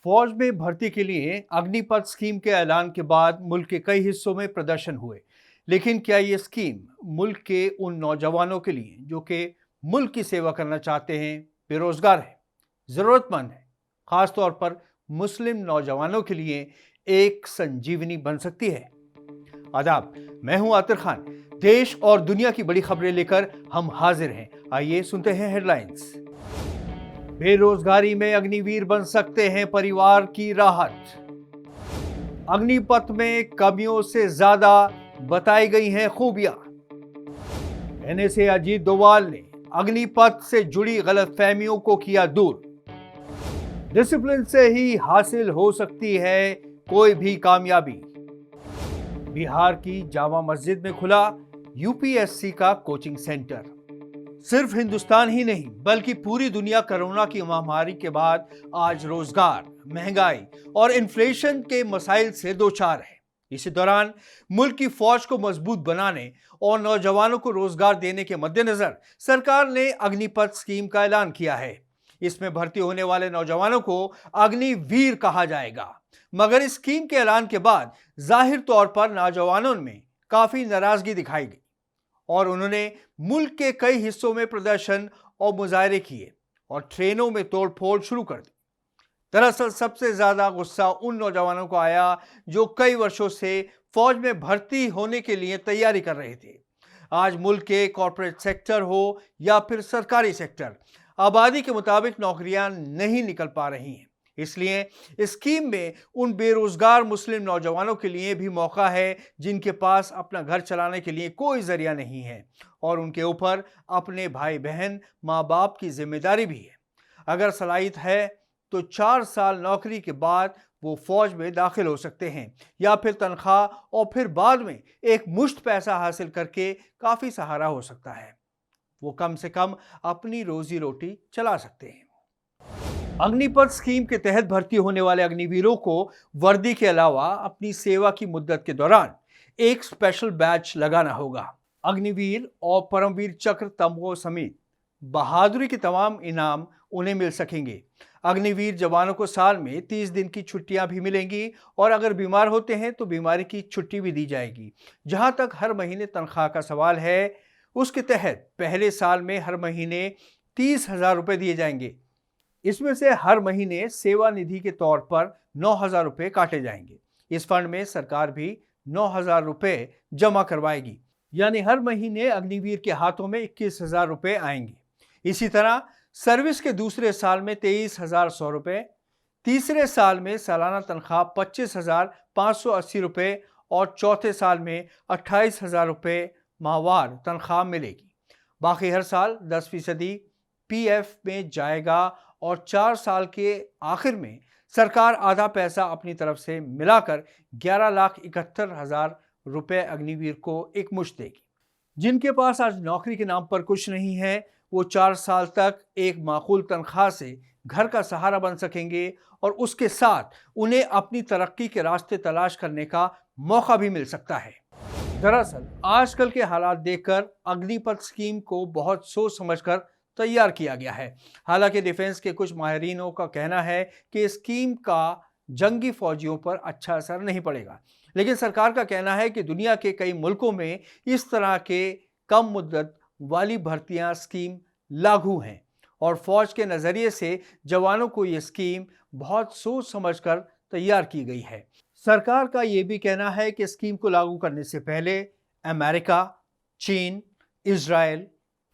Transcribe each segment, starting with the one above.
फौज में भर्ती के लिए अग्निपथ स्कीम के ऐलान के बाद मुल्क के कई हिस्सों में प्रदर्शन हुए। लेकिन क्या ये स्कीम मुल्क के उन नौजवानों के लिए जो कि मुल्क की सेवा करना चाहते हैं, बेरोजगार हैं, ज़रूरतमंद हैं, ख़ास तौर पर मुस्लिम नौजवानों के लिए एक संजीवनी बन सकती है? आदाब, मैं हूं आतिर खान। देश और दुनिया की बड़ी खबरें लेकर हम हाजिर हैं। आइए सुनते हैं हेडलाइंस। बेरोजगारी में अग्निवीर बन सकते हैं परिवार की राहत। अग्निपथ में कमियों से ज्यादा बताई गई हैं खूबियां। एनएसए अजीत डोवाल ने अग्निपथ से जुड़ी गलतफहमियों को किया दूर। डिसिप्लिन से ही हासिल हो सकती है कोई भी कामयाबी। बिहार की जामा मस्जिद में खुला यूपीएससी का कोचिंग सेंटर। सिर्फ हिंदुस्तान ही नहीं बल्कि पूरी दुनिया कोरोना की महामारी के बाद आज रोजगार, महंगाई और इन्फ्लेशन के मसाइल से दो चार है। इसी दौरान मुल्क की फौज को मजबूत बनाने और नौजवानों को रोजगार देने के मद्देनजर सरकार ने अग्निपथ स्कीम का ऐलान किया है। इसमें भर्ती होने वाले नौजवानों को अग्निवीर कहा जाएगा। मगर इस स्कीम के ऐलान के बाद जाहिर तौर पर नौजवानों में काफी नाराजगी दिखाई गई और उन्होंने मुल्क के कई हिस्सों में प्रदर्शन और मुजाहरे किए और ट्रेनों में तोड़फोड़ शुरू कर दी। दरअसल सबसे ज्यादा गुस्सा उन नौजवानों को आया जो कई वर्षों से फौज में भर्ती होने के लिए तैयारी कर रहे थे। आज मुल्क के कॉरपोरेट सेक्टर हो या फिर सरकारी सेक्टर, आबादी के मुताबिक नौकरियां नहीं निकल पा रही हैं। इसलिए इस स्कीम में उन बेरोजगार मुस्लिम नौजवानों के लिए भी मौका है जिनके पास अपना घर चलाने के लिए कोई जरिया नहीं है और उनके ऊपर अपने भाई बहन, माँ बाप की जिम्मेदारी भी है। अगर सलाहियत है तो 4 साल नौकरी के बाद वो फौज में दाखिल हो सकते हैं या फिर तनख्वाह और फिर बाद में एक मुश्त पैसा हासिल करके काफी सहारा हो सकता है। वो कम से कम अपनी रोजी रोटी चला सकते हैं। अग्निपथ स्कीम के तहत भर्ती होने वाले अग्निवीरों को वर्दी के अलावा अपनी सेवा की मुद्दत के दौरान एक स्पेशल बैच लगाना होगा। अग्निवीर और परमवीर चक्र तमगों समेत बहादुरी के तमाम इनाम उन्हें मिल सकेंगे। अग्निवीर जवानों को साल में 30 दिन की छुट्टियां भी मिलेंगी और अगर बीमार होते हैं तो बीमारी की छुट्टी भी दी जाएगी। जहां तक हर महीने तनख्वाह का सवाल है, उसके तहत पहले साल में हर महीने 30,000 रुपए दिए जाएंगे। इसमें से हर महीने सेवा निधि के तौर पर 9,000 रुपए काटे जाएंगे। इस फंड में सरकार भी 9,000 रुपए जमा करवाएगी, यानी हर महीने अग्निवीर के हाथों में 21,000 रुपए आएंगे। इसी तरह सर्विस के दूसरे साल में 23,100 रुपए, तीसरे साल में सालाना तनख्वाह 25,580 रुपए और चौथे साल में 28,000 रुपए माहवार तनख्वाह मिलेगी। बाकी हर साल 10% पीएफ में जाएगा और 4 साल के आखिर में सरकार आधा पैसा अपनी तरफ से मिलाकर 11,71,000 रुपए अग्निवीर को एक मुश्त देगी। जिनके पास आज नौकरी के नाम पर कुछ नहीं है, वो 4 साल तक एक माकूल तनख्वाह से घर का सहारा बन सकेंगे और उसके साथ उन्हें अपनी तरक्की के रास्ते तलाश करने का मौका भी मिल सकता है। दरअसल आजकल के हालात देखकर अग्निपथ स्कीम को बहुत सोच समझकर तैयार किया गया है। हालांकि डिफेंस के कुछ माहिरीनों का कहना है कि स्कीम का जंगी फौजियों पर अच्छा असर नहीं पड़ेगा, लेकिन सरकार का कहना है कि दुनिया के कई मुल्कों में इस तरह के कम मुद्दत वाली भर्तियां स्कीम लागू हैं और फौज के नजरिए से जवानों को यह स्कीम बहुत सोच समझकर तैयार की गई है। सरकार का यह भी कहना है कि स्कीम को लागू करने से पहले अमेरिका, चीन, इजराइल,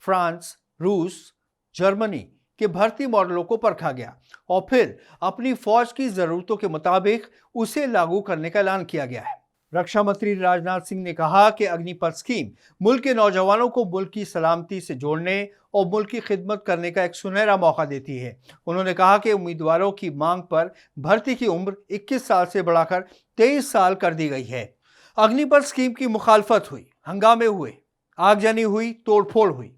फ्रांस, रूस, जर्मनी के भर्ती मॉडलों को परखा गया और फिर अपनी फौज की जरूरतों के मुताबिक उसे लागू करने का ऐलान किया गया है। रक्षा मंत्री राजनाथ सिंह ने कहा कि अग्निपथ स्कीम मुल्क के नौजवानों को मुल्क की सलामती से जोड़ने और मुल्क की खिदमत करने का एक सुनहरा मौका देती है। उन्होंने कहा कि उम्मीदवारों की मांग पर भर्ती की उम्र 21 साल से बढ़ाकर 23 साल कर दी गई है। अग्निपथ स्कीम की मुखालफत हुई, हंगामे हुए, आगजनी हुई, तोड़फोड़ हुई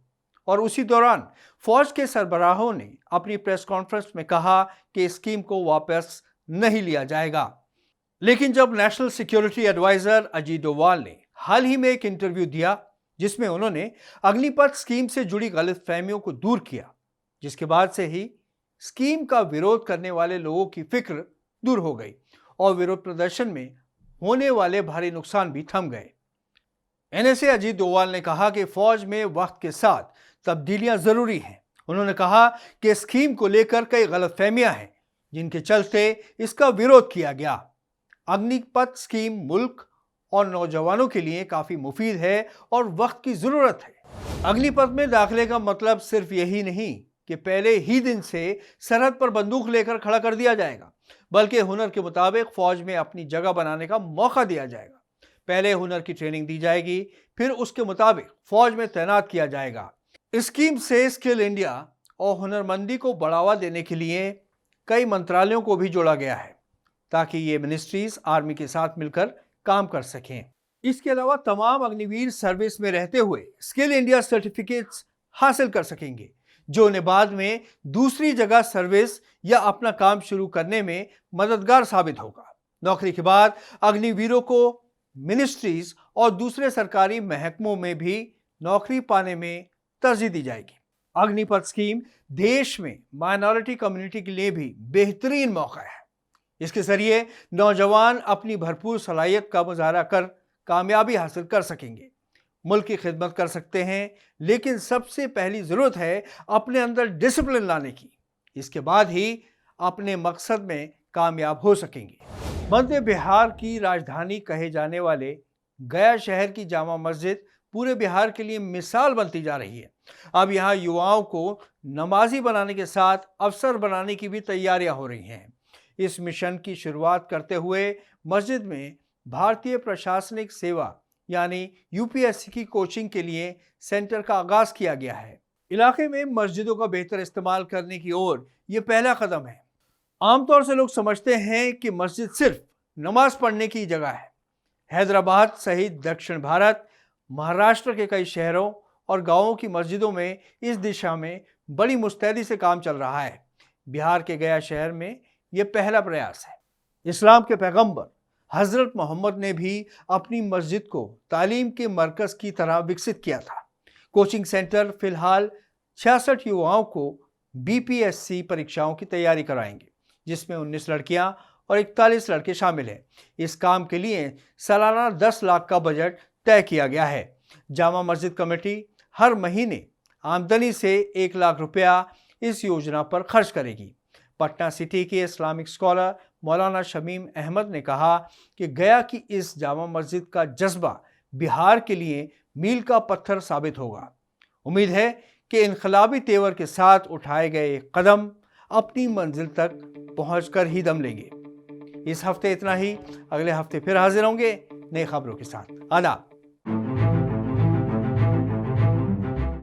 और उसी दौरान फौज के सरबराहों ने अपनी प्रेस कॉन्फ्रेंस में कहा कि स्कीम को वापस नहीं लिया जाएगा। लेकिन जब national security adviser Ajit Doval ने हाल ही में एक इंटरव्यू दिया जिसमें उन्होंने अग्निपथ स्कीम से जुड़ी गलतफहमियों को दूर किया, जिसके बाद से ही स्कीम का विरोध करने वाले लोगों की फिक्र दूर हो गई और विरोध प्रदर्शन में होने वाले भारी नुकसान भी थम गए। एनएसए अजीत डोवाल ने कहा कि फौज में वक्त के साथ तब्दीलियां जरूरी हैं। उन्होंने कहा कि स्कीम को लेकर कई गलतफहमियां हैं जिनके चलते इसका विरोध किया गया। अग्निपथ स्कीम मुल्क और नौजवानों के लिए काफी मुफीद है और वक्त की जरूरत है। अग्निपथ में दाखिले का मतलब सिर्फ यही नहीं कि पहले ही दिन से सरहद पर बंदूक लेकर खड़ा कर दिया जाएगा, बल्कि हुनर के मुताबिक फौज में अपनी जगह बनाने का मौका दिया जाएगा। पहले हुनर की ट्रेनिंग दी जाएगी, फिर उसके मुताबिक फौज में तैनात किया जाएगा। स्कीम से स्किल इंडिया और हुनरमंदी को बढ़ावा देने के लिए कई मंत्रालयों को भी जोड़ा गया है ताकि ये मिनिस्ट्रीज आर्मी के साथ मिलकर काम कर सकें। इसके अलावा तमाम अग्निवीर सर्विस में रहते हुए स्किल इंडिया सर्टिफिकेट्स हासिल कर सकेंगे, जो उन्हें बाद में दूसरी जगह सर्विस या अपना काम शुरू करने में मददगार साबित होगा। नौकरी के बाद अग्निवीरों को मिनिस्ट्रीज और दूसरे सरकारी महकमों में भी नौकरी पाने में तरजीह दी जाएगी। अग्निपथ स्कीम देश में माइनॉरिटी कम्युनिटी के लिए भी बेहतरीन मौका है। इसके जरिए नौजवान अपनी भरपूर सलाहियत का मुजाहरा कर कामयाबी हासिल कर सकेंगे, मुल्क की खिदमत कर सकते हैं। लेकिन सबसे पहली जरूरत है अपने अंदर डिसिप्लिन लाने की। इसके बाद ही अपने मकसद में कामयाब हो सकेंगे। मध्य बिहार की राजधानी कहे जाने वाले गया शहर की जामा मस्जिद पूरे बिहार के लिए मिसाल बनती जा रही है। अब यहाँ युवाओं को नमाजी बनाने के साथ अफसर बनाने की भी तैयारियां हो रही हैं। इस मिशन की शुरुआत करते हुए मस्जिद में भारतीय प्रशासनिक सेवा यानी यूपीएससी की कोचिंग के लिए सेंटर का आगाज किया गया है। इलाके में मस्जिदों का बेहतर इस्तेमाल करने की ओर यह पहला कदम है। आमतौर से लोग समझते हैं कि मस्जिद सिर्फ नमाज पढ़ने की जगह है। हैदराबाद सहित दक्षिण भारत, महाराष्ट्र के कई शहरों और गांवों की मस्जिदों में इस दिशा में बड़ी मुस्तैदी से काम चल रहा है। बिहार के गया शहर में यह पहला प्रयास है। इस्लाम के पैगंबर हजरत मोहम्मद ने भी अपनी मस्जिद को तालीम के मरकज की तरह विकसित किया था। कोचिंग सेंटर फिलहाल 66 युवाओं को बीपीएससी परीक्षाओं की तैयारी कराएंगे, जिसमें 19 लड़कियां और 41 लड़के शामिल हैं। इस काम के लिए सालाना 10 लाख का बजट तय किया गया है। जामा मस्जिद कमेटी हर महीने आमदनी से 1 लाख रुपया इस योजना पर खर्च करेगी। पटना सिटी के इस्लामिक स्कॉलर मौलाना शमीम अहमद ने कहा कि गया की इस जामा मस्जिद का जज्बा बिहार के लिए मील का पत्थर साबित होगा। उम्मीद है कि इनकलाबी तेवर के साथ उठाए गए कदम अपनी मंजिल तक पहुंचकर ही दम लेंगे। इस हफ्ते इतना ही। अगले हफ्ते फिर हाजिर होंगे नई खबरों के साथ। आदाब।